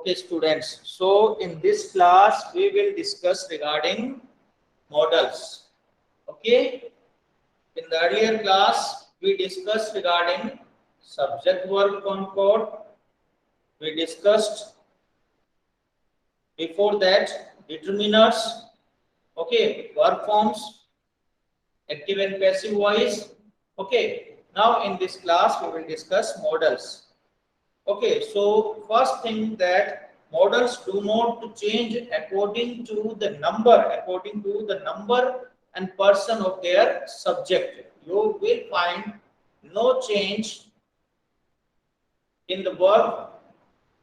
Okay, students. So in this class, we will discuss regarding models. Okay. In the earlier class, we discussed regarding subject-verb concord. We discussed before that determiners. Okay, verb forms, active and passive voice. Okay. Now in this class, we will discuss models. Okay, so first thing that models do not change according to the number and person of their subject. You will find no change in the verb.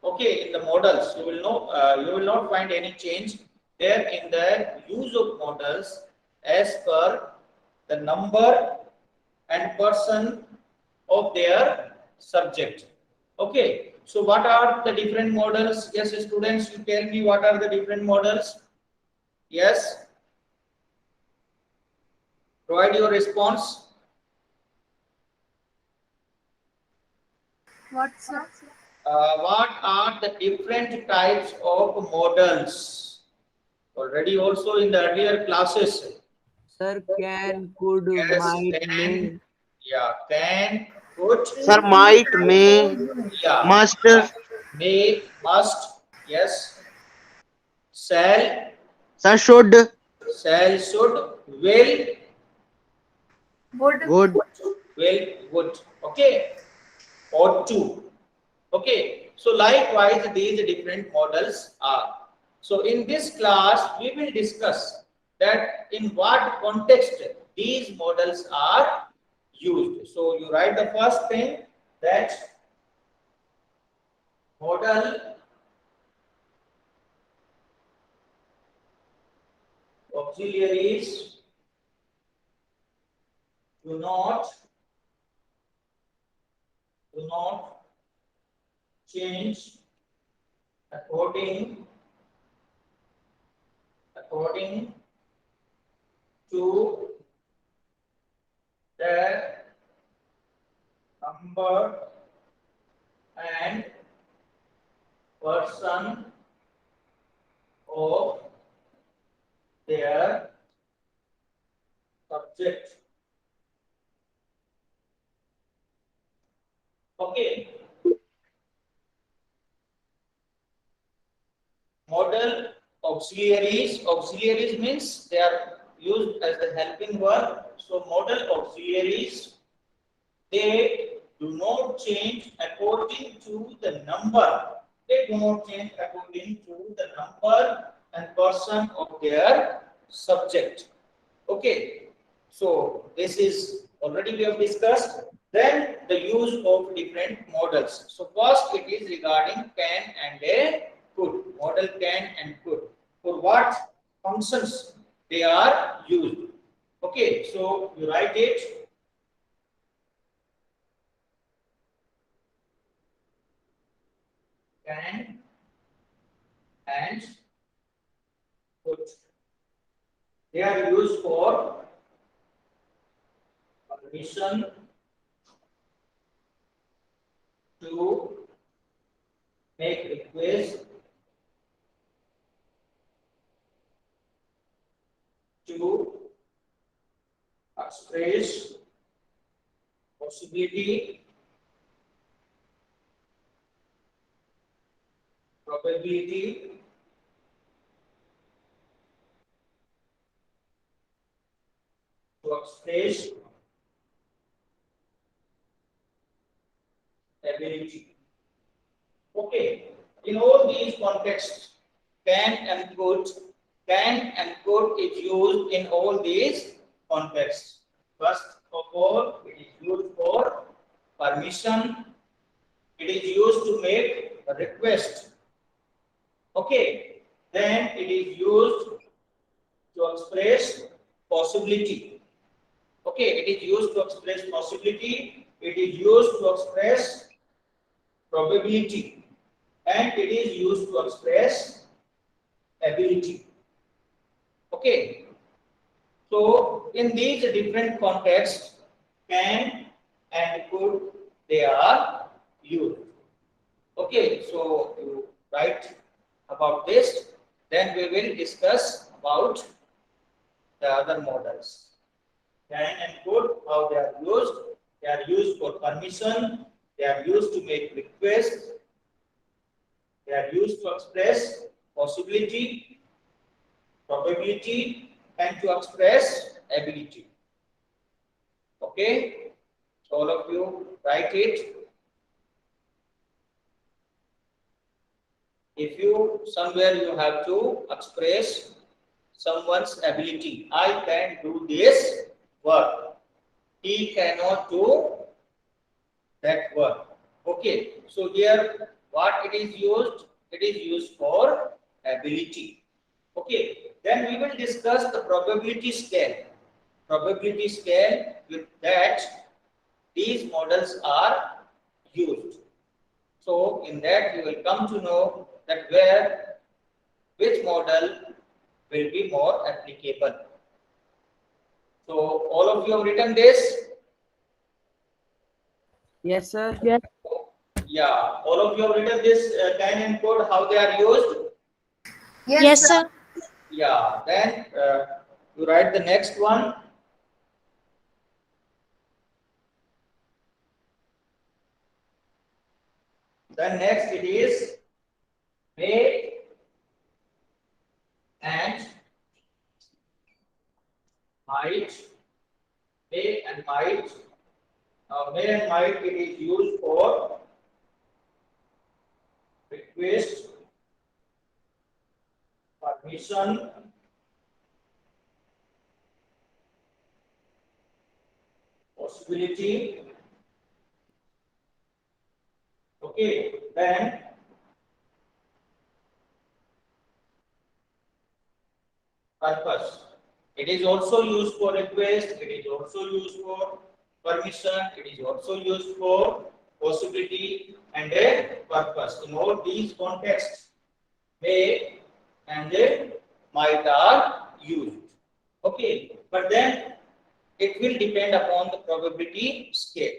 Okay, in the models, you will not find any change there in the use of models as per the number and person of their subject. Okay, so what are the different models? Yes, students, you tell me what are the different models. Yes, provide your response. What's up? What are the different types of models? Already also in the earlier classes. Sir, can, could, Yes, might, can, may. yeah, can, could, Sir, might, may, yeah, must, may, must, yes, shall, sir, should, should, will, Would. would, would. Okay, ought to. Okay, so likewise, these different models are. So in this class, we will discuss that in what context these models are used. So you write the first thing that model auxiliaries do not change according to the number and person of their subject. Okay. Model auxiliaries. Auxiliaries means they are used as the helping verb. So model auxiliaries, they do not change according to the number. They do not change according to the number and person of their subject. Okay. So this is already we have discussed. Then the use of different models. So first it is regarding can and a could. Model can and could. For what functions they are used. Okay, so you write it. Can and could. They are used for permission to make request, to express possibility, probability, to express ability. Okay, in all these contexts, can and could is used in all these contexts. First of all, it is used for permission. It is used to make a request. Okay, then it is used to express possibility. Okay, it is used to express possibility. It is used to express probability, and it is used to express ability. Okay, so in these different contexts, can and could they are used. Okay, so you write about this. Then we will discuss about the other models. Can and could, how they are used. They are used for permission. They are used to make requests. They are used to express possibility, probability, and to express ability. Okay, so all of you write it. If you somewhere you have to express someone's ability, I can do this work, he cannot do that work. Okay, so here what it is used? It is used for ability. Okay, then we will discuss the probability scale. Probability scale, with that these models are used. So in that you will come to know that which model will be more applicable. So all of you have written this? Yes, sir. Yes. Yeah, all of you have written this can and code, how they are used? Yes, sir. Yeah, then you write the next one. Then next it is may and might. May and might. May and might, it is used for request, permission, possibility. Okay, then purpose. It is also used for request, it is also used for permission, it is also used for possibility and a purpose. In all these contexts, may and might are used. Okay, but then it will depend upon the probability scale.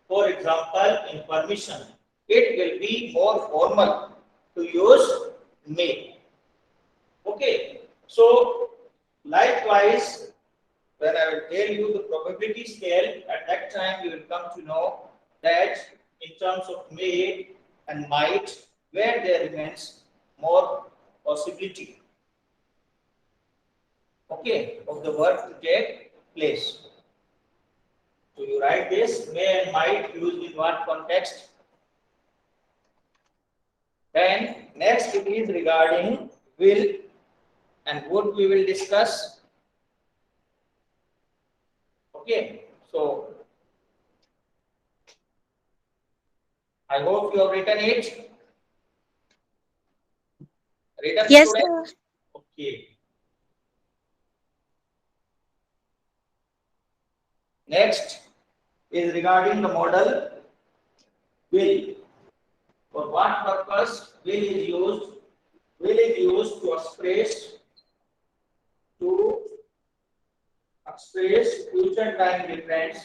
For example, in permission, it will be more formal to use may. Okay, so likewise, when I will tell you the probability scale, at that time you will come to know that in terms of may and might, where there remains more possibility, okay, of the work to take place. So you write this may and might used in what context? Then next it is regarding will and would we will discuss. Okay, so I hope you have written it. Written Yes, student? sir. Okay. Next is regarding the model will. For what purpose will is used? Will is used to express future time reference.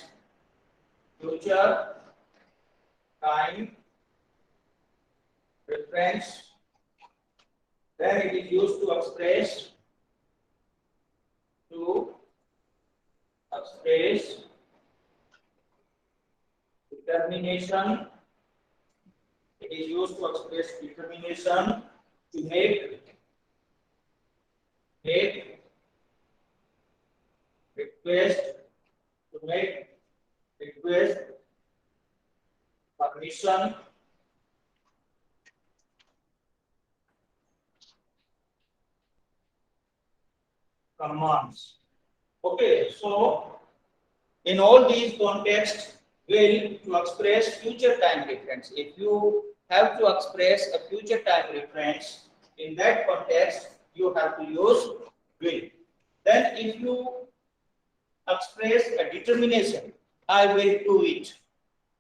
Future time reference. Then it is used to express determination. It is used to express determination, to make request, to make request, permission, commands. Okay, so in all these contexts, will to express future time reference. If you have to express a future time reference, in that context, you have to use will. Then if you express a determination, I will do it.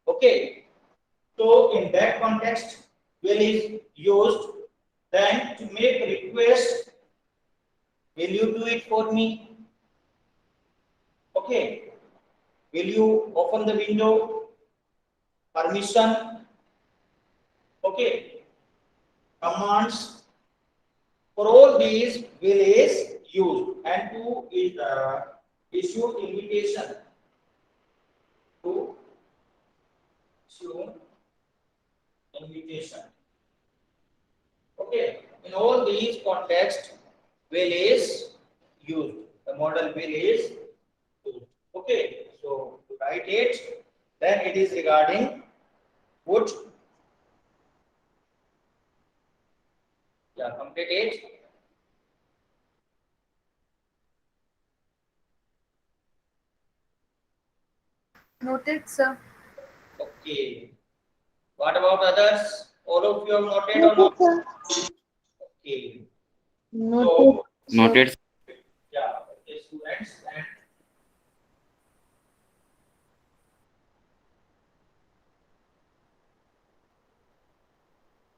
Okay. So in that context, will is used. Then to make a request, will you do it for me? Okay. Will you open the window? Permission. Okay. commands. For all these, will is used, and to is issue invitation to issue invitation. Okay, in all these contexts, will is used. The modal will is used. Okay, so to write it, then it is regarding would. Yeah, complete it. Noted, sir. Okay. What about others? All of you have noted or not? Noted, sir. Okay. Noted, So, sir. Noted. yeah, okay, students, and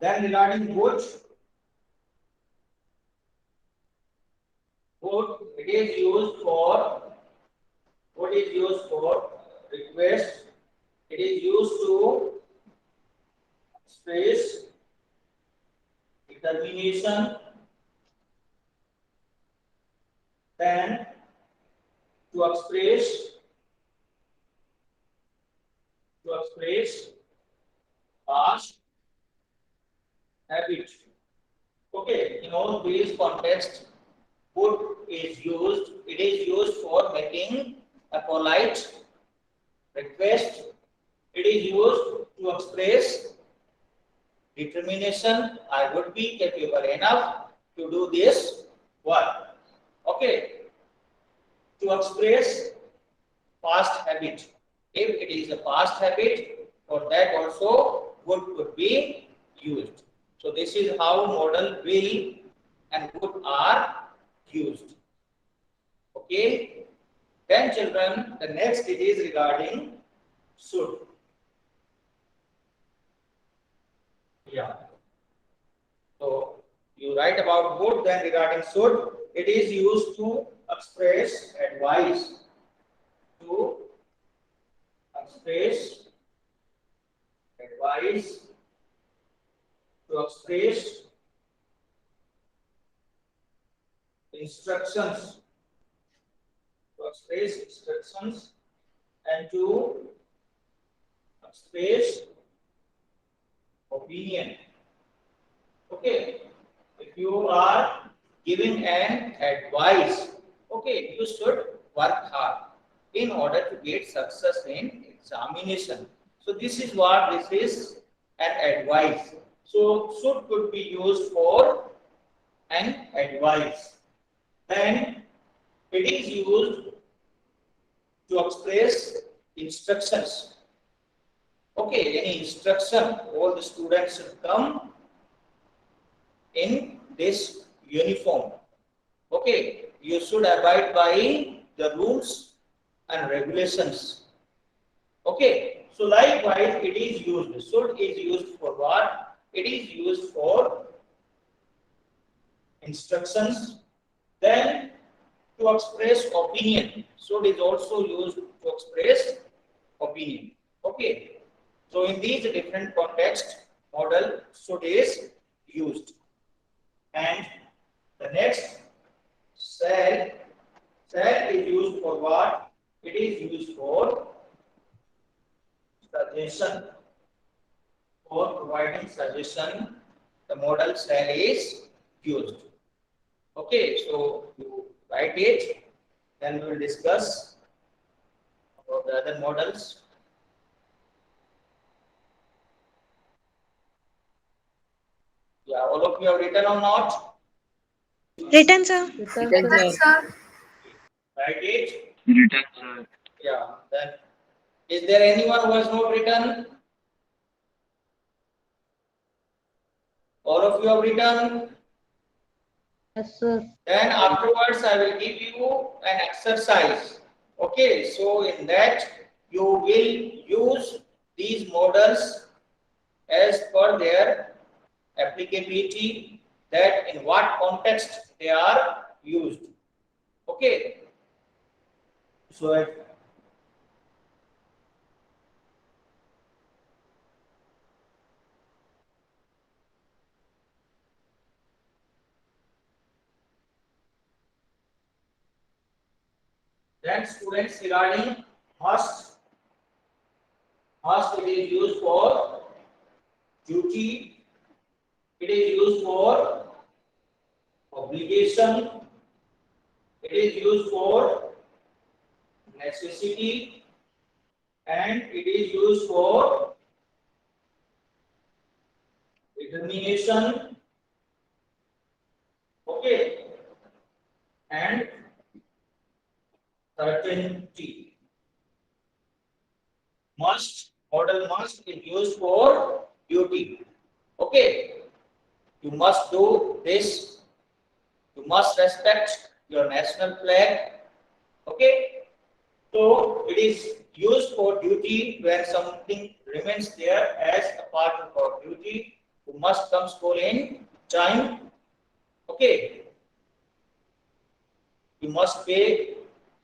then regarding would it is used for what is used for request. It is used to express determination, then to express past habit. Okay, in all these contexts, would is used. It is used for making a polite request. It is used to express determination. I would be capable enough to do this work. Okay, to express past habit. If it is a past habit, for that also would could be used. So this is how modal will and would are used. Okay. Then children, the next it is regarding should. Yeah. So you write about would, then regarding should, it is used to express advice. To express advice, to express instructions, and to express opinion. Okay, if you are giving an advice, okay, you should work hard in order to get success in examination. So this is what this is an advice. So should could be used for an advice. Then it is used to express instructions. Okay, any instruction, all the students should come in this uniform. Okay, you should abide by the rules and regulations. Okay, so likewise it is used. Should is used for what? It is used for instructions. Then to express opinion. Should is also used to express opinion. Okay, so in these different contexts, modal should is used. And the next shall is used for what? It is used for suggestion, for providing suggestion. The modal shall is used. Okay, so you write it, then we will discuss about the other models. Yeah, all of you have written or not? Written, sir. Written, sir. Write it. Written, sir. Yeah. Then, is there anyone who has not written? All of you have written. Yes, sir. Then afterwards, I will give you an exercise. Okay. So in that, you will use these models as per their applicability. That in what context they are used. Okay. So Then students regarding must, it is used for duty, it is used for obligation, it is used for necessity, and it is used for determination, okay, and certainty. Must, model must is used for duty. Okay, you must do this, you must respect your national flag. Okay, so it is used for duty when something remains there as a part of our duty. You must come school in time. Okay, you must pay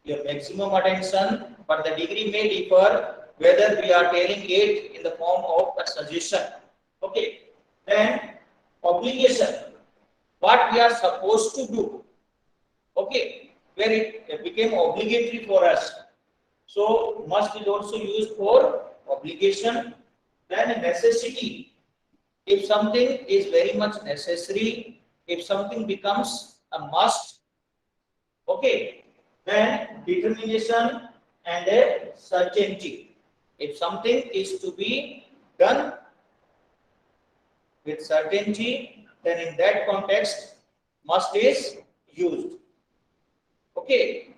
your maximum attention, but the degree may differ whether we are telling it in the form of a suggestion. Okay, then obligation, what we are supposed to do. Okay, where it became obligatory for us. So must is also used for obligation. Then a necessity, if something is very much necessary, if something becomes a must, okay, then determination and a certainty. If something is to be done with certainty, then in that context, must is used. Okay,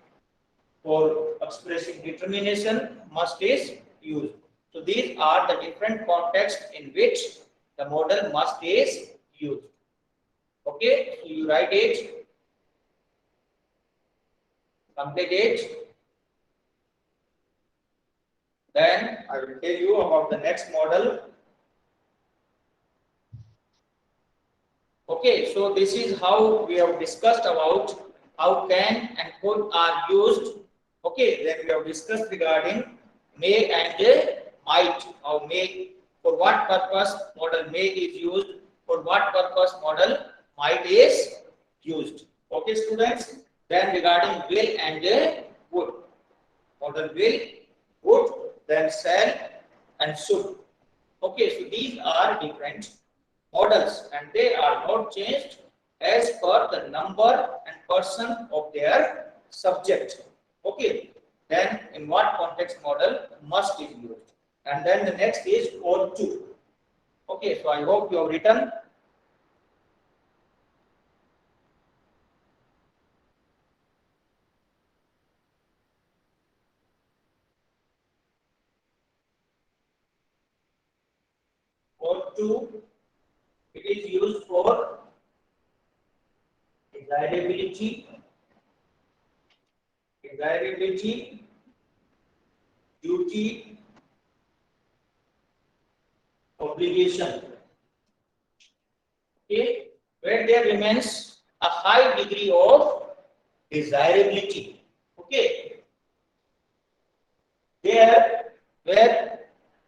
for expressing determination, must is used. So these are the different contexts in which the model must is used. Okay, so you write it, complete it. Then I will tell you about the next model. Okay, so this is how we have discussed about how can and could are used. Okay, then we have discussed regarding may and might. How may, for what purpose model may is used, for what purpose model might is used. Okay, students. Then regarding will and would, model will, would, then shall and should. Okay, so these are different models and they are not changed as per the number and person of their subject. Okay, then in what context model must is used. And then the next is ought to. Okay, so I hope you have written. Ought to, it is used for desirability, duty, obligation. Okay, where there remains a high degree of desirability. Okay, there where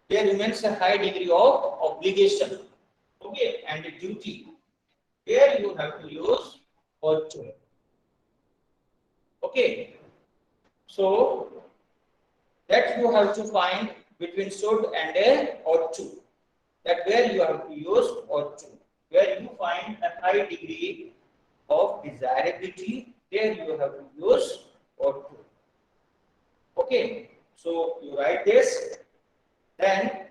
there remains a high degree of obligation. Okay, and duty. There you have to use ought to. Okay, so that you have to find between should and ought to. That where you have to use ought to. Where you find a high degree of desirability, there you have to use ought to. Okay, so you write this, then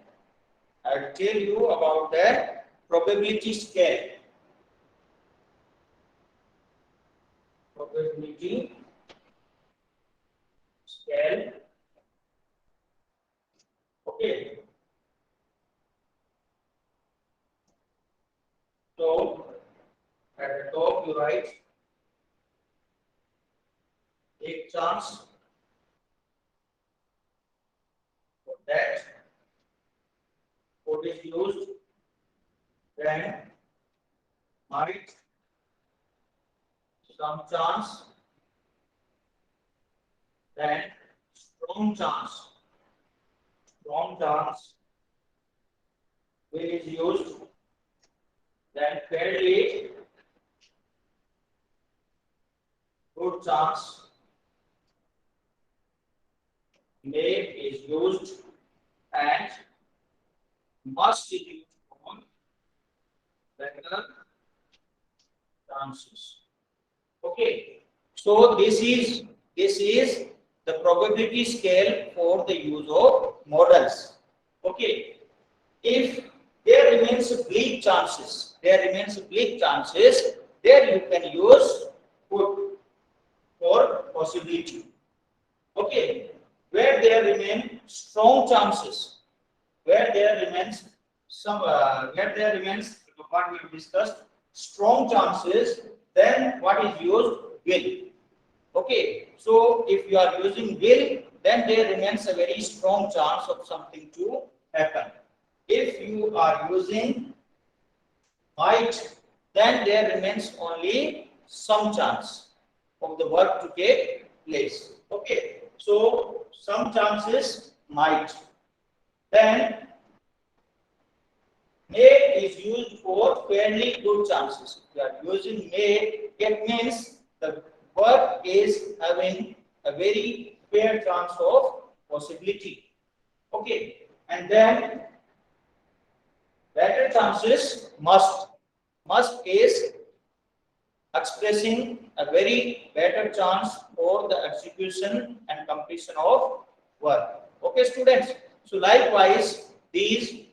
I'll tell you about the probability scale. Probability scale. Okay. So at the top you write take chance for that code is used, then might, some chance, then strong chance. Strong chance will is used, then fairly, good chance, may is used and must is used on better chances. Okay, so this is the probability scale for the use of models. Okay, if there remains bleak chances, there you can use put for possibility. Okay, where there remain strong chances, where there remains what we have discussed strong chances, then what is used will. Okay, so if you are using will, then there remains a very strong chance of something to happen. If you are using might, then there remains only some chance of the work to take place. Okay, so some chances might. Then may is used for fairly good chances. If you are using may, it means the work is having a very fair chance of possibility. Okay, and then better chances must. Must is expressing a very better chance for the execution and completion of work. Okay, students. So likewise, these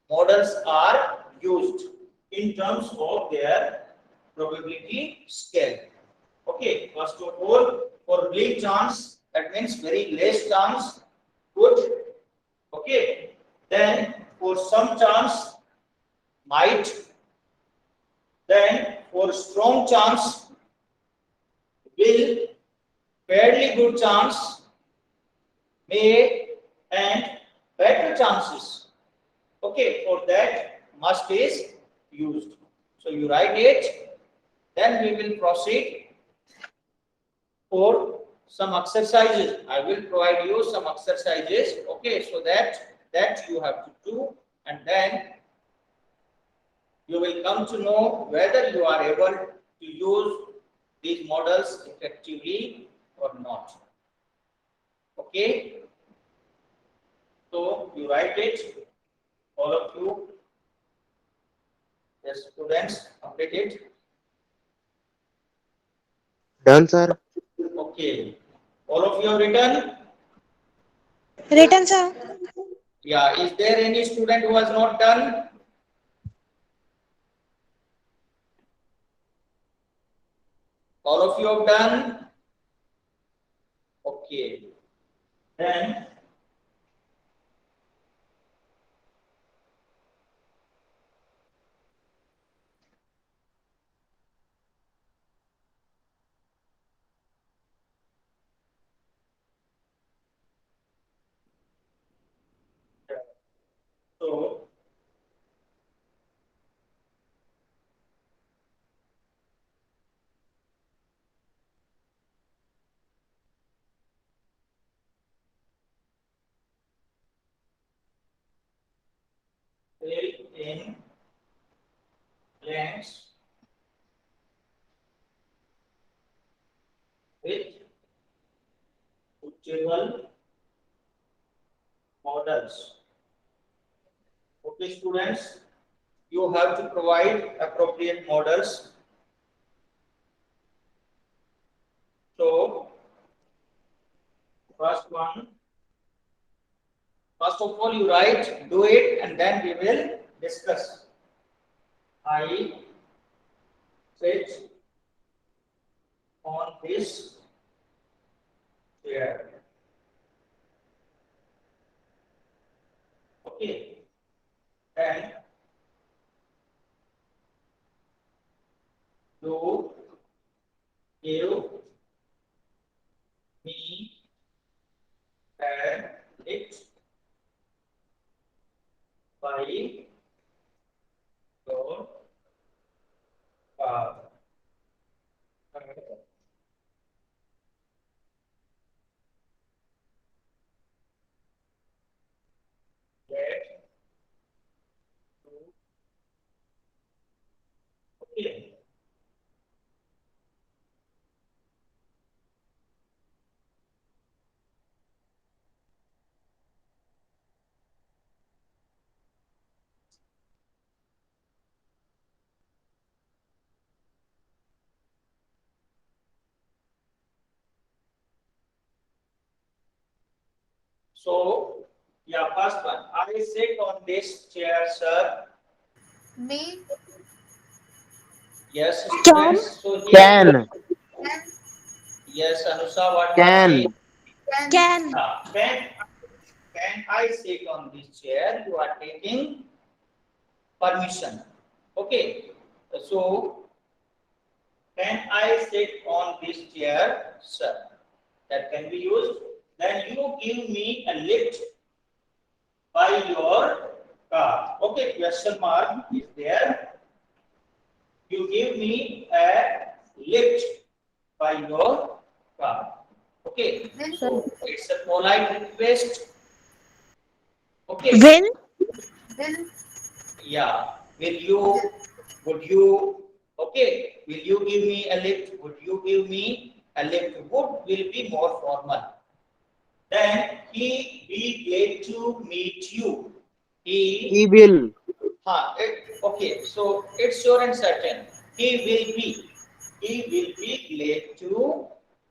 models are used in terms of their probability scale. Okay, first of all, for bleak chance, that means very less chance, good. Okay, then for some chance, might. Then for strong chance, will, fairly good chance, may, and better chances. Okay, for that must is used. So you write it, then we will proceed for some exercises. I will provide you some exercises. Okay, so that you have to do, and then you will come to know whether you are able to use these models effectively or not. Okay, so you write it, all of you. Yes, students, complete it. Done, sir. Okay, all of you have written. Written, sir. Yeah, is there any student who has not done? All of you have done. Okay, then so fill in blanks with suitable models. Okay, students, you have to provide appropriate models. So, first one, first of all, you write, do it, and then we will discuss. I sit on this chair. Okay, and you give me and it by your car. Let okay. So, yeah, first one. I sit on this chair, sir. May. Yes, Can. students. So here, Can. Can. yes, Anusa, what you are saying? Can. Can. Can. Can I sit on this chair? You are taking permission. Okay. So, can I sit on this chair, sir? That can be used. Then you give me a lift by your car. Okay, question mark is there. You give me a lift by your car. Okay, Will. so it's a polite request. Okay, Will. Will. yeah. Would you, okay, will you give me a lift? Would you give me a lift? Would will be more formal. Then he be glad to meet you. He, He will. okay, so it's sure and certain. He will be glad to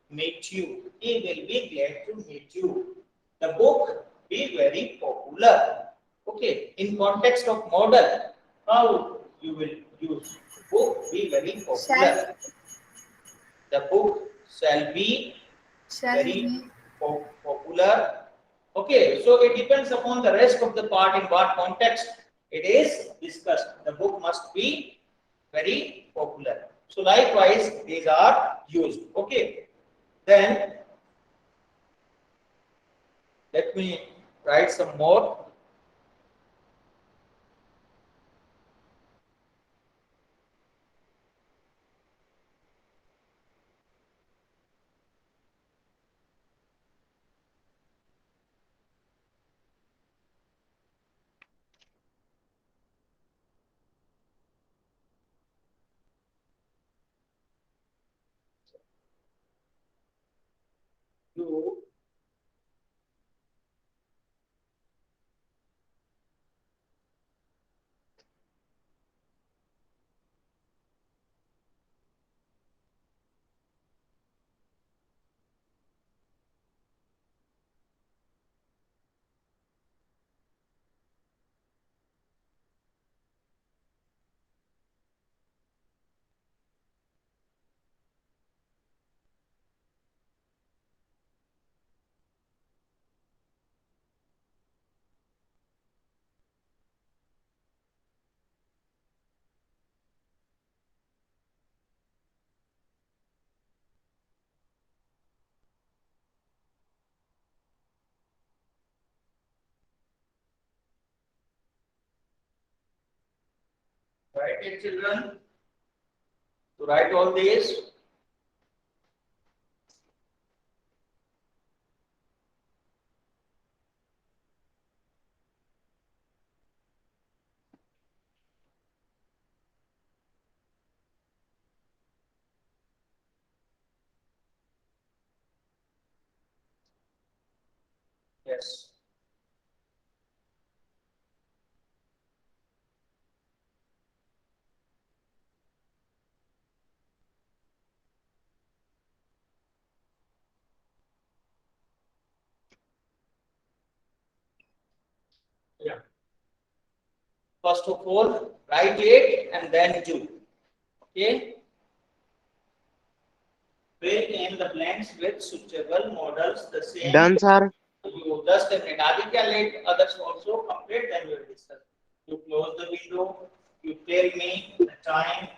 meet you. He will be glad to meet you. The book be very popular. Okay, in context of model, how you will use book be very Shall. popular. The book shall be Shall very be. popular. Okay, so it depends upon the rest of the part in what context it is discussed. The book must be very popular. So likewise, these are used. Okay, then let me write some more. You, write it, children. To write all these. Yes. Yeah. First of all, write it and then do. Okay. Fill in the blanks with suitable models. The same. Done, sir. You just a minute. Aditya, let others also complete, then we will discuss. You close the window. You tell me the time.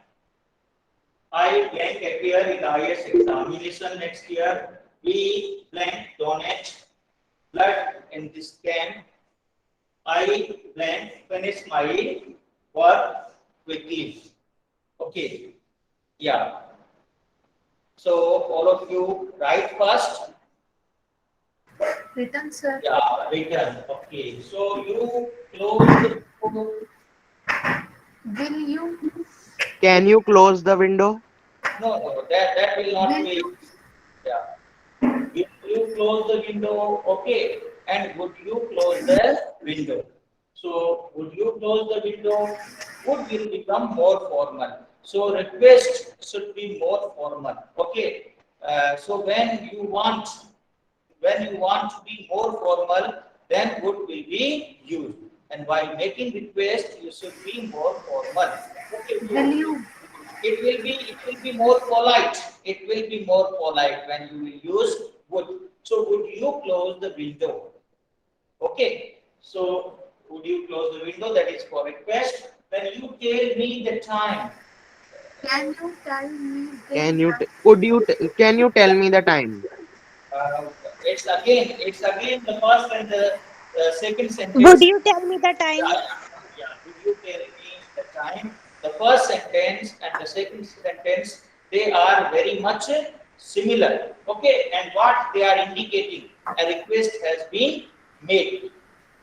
I blank appear in the IS examination next year. We blank donate blood in this camp. I blank finish my work quickly. Okay. Yeah. So all of you write first. Written, sir. Yeah, written. Okay. So you close the book. Will you? Can you close the window? No, that will not Will be. you? Yeah. Will you close the window? Okay. And would you close the window? So would you close the window? Would will become more formal. So request should be more formal. Okay. So when you want when you want to be more formal, then would will be used. And while making request, you should be more formal. Okay, Will you? it will be more polite. It will be more polite when you will use would. So would you close the window? Okay. So would you close the window? That is for request. When you tell me the time, Can you tell me the Can you time? can you tell me the time? it's again the first and the second Would sentence. you tell me the Yeah, time? yeah. Would you tell me the time? The first sentence and the second sentence, they are very much similar. Okay, and what they are indicating, a request has been made.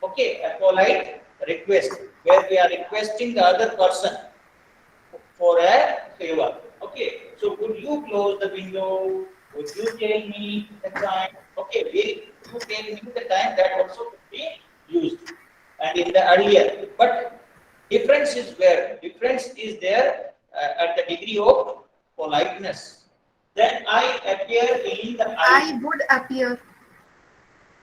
Okay, a polite request where we are requesting the other person for a favor. Okay, so would you close the window? Would you tell me the time? Okay, will you tell me the time? That also could be used. And in the earlier, but difference is where? Difference is there at the degree of politeness. Then I appear in the I. I would appear. Here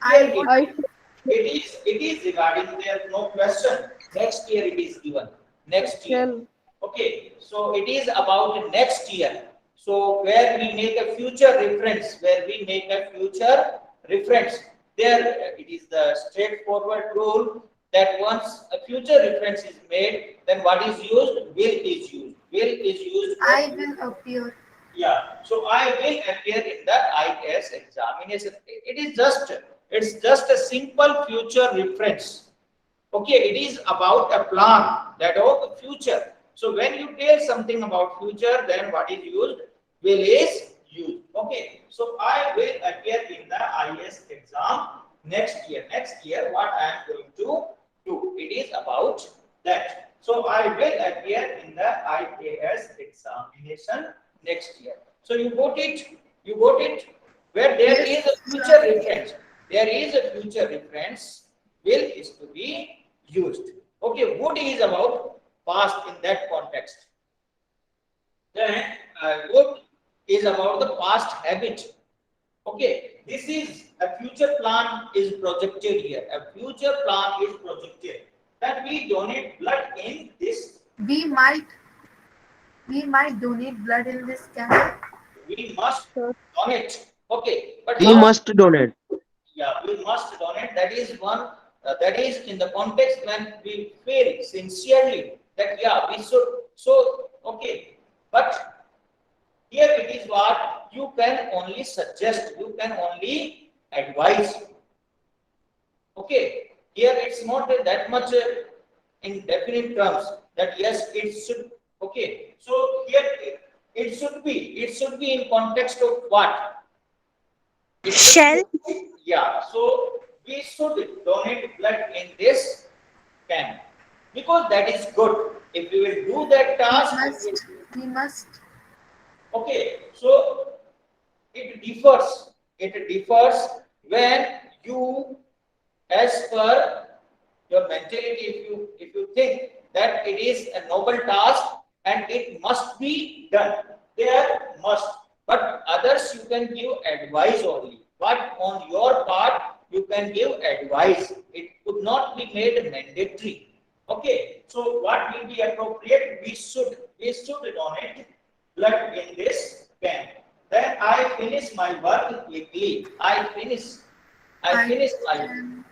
I would. it is regarding there, no question. Next year it is given. Next year. Okay, so it is about next year. So where we make a future reference, there it is the straightforward rule that once a future reference is made, then what is used? Will is used. Will is used for I will appear. yeah, so I will appear in the IAS examination. It's just a simple future reference. Okay, it is about a plan that of the future. So when you tell something about future, then what is used? Will is used. Okay, so I will appear in the IAS exam next year. Next year, what I am going to do? It is about that. So I will appear in the IAS examination next year. So you got it. You got it. Where there is Yes, a future reference. There is a future reference. Will is to be used. Okay, would is about past in that context. Then would is about the past habit. Okay, this is a future plan is projected here. A future plan is projected that we donate blood in this. we might. We might donate blood in this camp. We must donate. Okay, but We how? must donate. Yeah, we must donate. That is one. That is in the context when we feel sincerely that yeah we should. So okay, but here it is what you can only suggest. You can only advise. Okay, here it's not that much in definite terms that yes it should. Okay, so here it should be in context of what it should Shall? be, yeah. So we should donate blood in this camp because that is good. If we will do that We task, must. We must. okay. So it differs. It differs when you, as per your mentality, if you think that it is a noble task and it must be done, there must. But others you can give advice only. But on your part, you can give advice. It could not be made mandatory. Okay. So what will be appropriate? We should donate blood in this camp. Then I finish my work quickly. I finish my Can.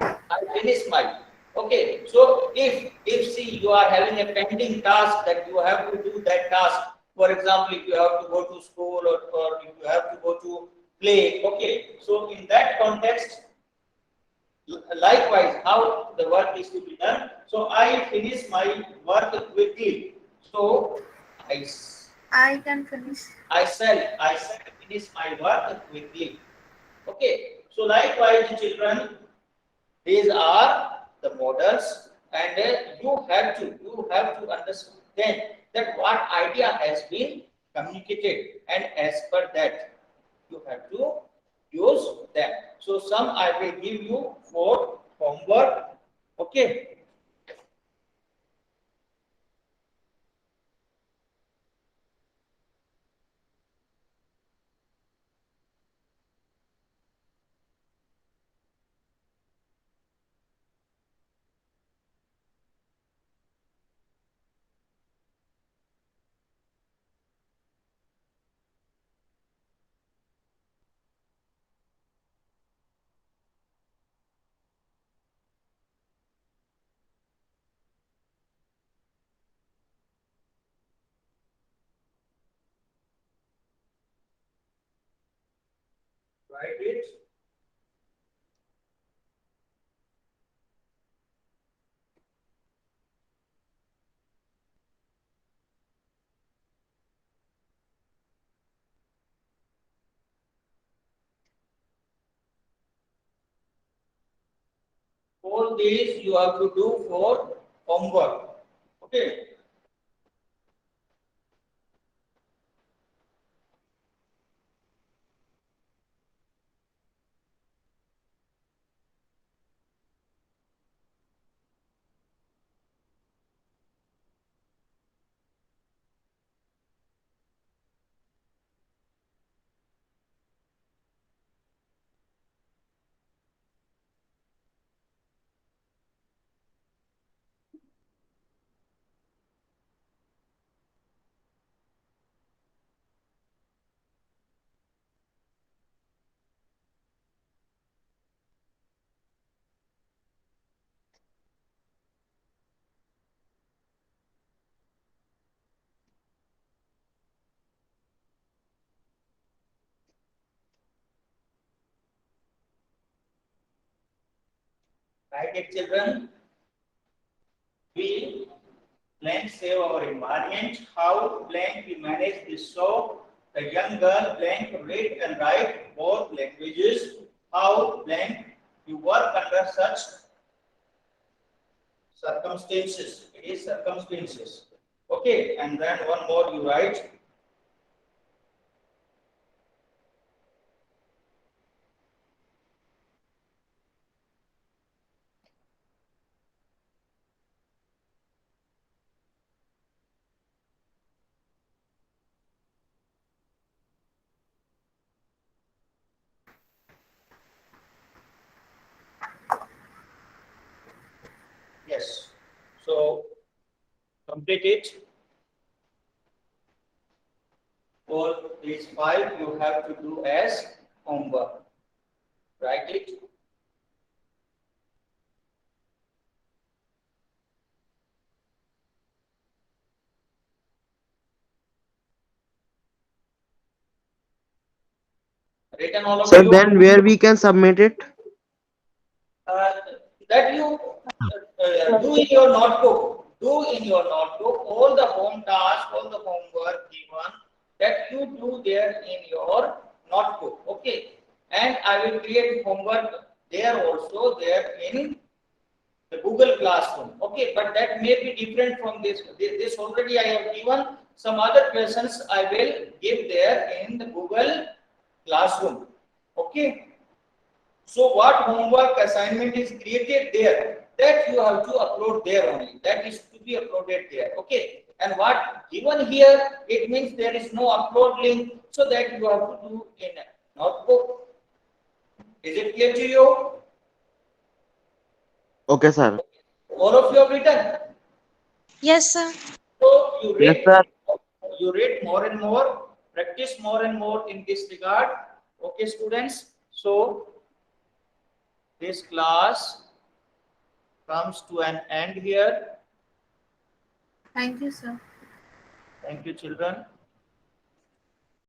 I finish my. Okay, so if see you are having a pending task that you have to do that task. For example, if you have to go to school or if you have to go to play. Okay, so in that context, likewise, how the work is to be done. So I finish my work quickly. So I I can finish. I shall finish my work quickly. Okay, so likewise, children, these are the models, and you have to understand that what idea has been communicated, and as per that, you have to use them. So some I will give you for homework. Okay. Write it. All these you have to do for homework. Okay. Write it, children. We blank save our environment. How blank we manage this show. The young girl blank read and write both languages. How blank you work under such circumstances. It is circumstances. Okay, and then one more you write. Yes. So complete it. For these 5 you have to do as homework. Write it. Written all of Sir, you. then where we can submit it? Uh, that you do in your notebook. Do in your notebook all the home tasks, all the homework given that you do there in your notebook. Okay, and I will create homework there also there in the Google Classroom. Okay, but that may be different from this. This already I have given. Some other questions I will give there in the Google Classroom. Okay. So what homework assignment is created there, that you have to upload there only. That is to be uploaded there. Okay. And what given here, it means there is no upload link, so that you have to do in a notebook. Is it clear to you? Okay, sir. All of you have written. Yes, sir. So Yes, sir. you read more and more, practice more and more in this regard. Okay, students. So this class comes to an end here. Thank you, sir. Thank you, children.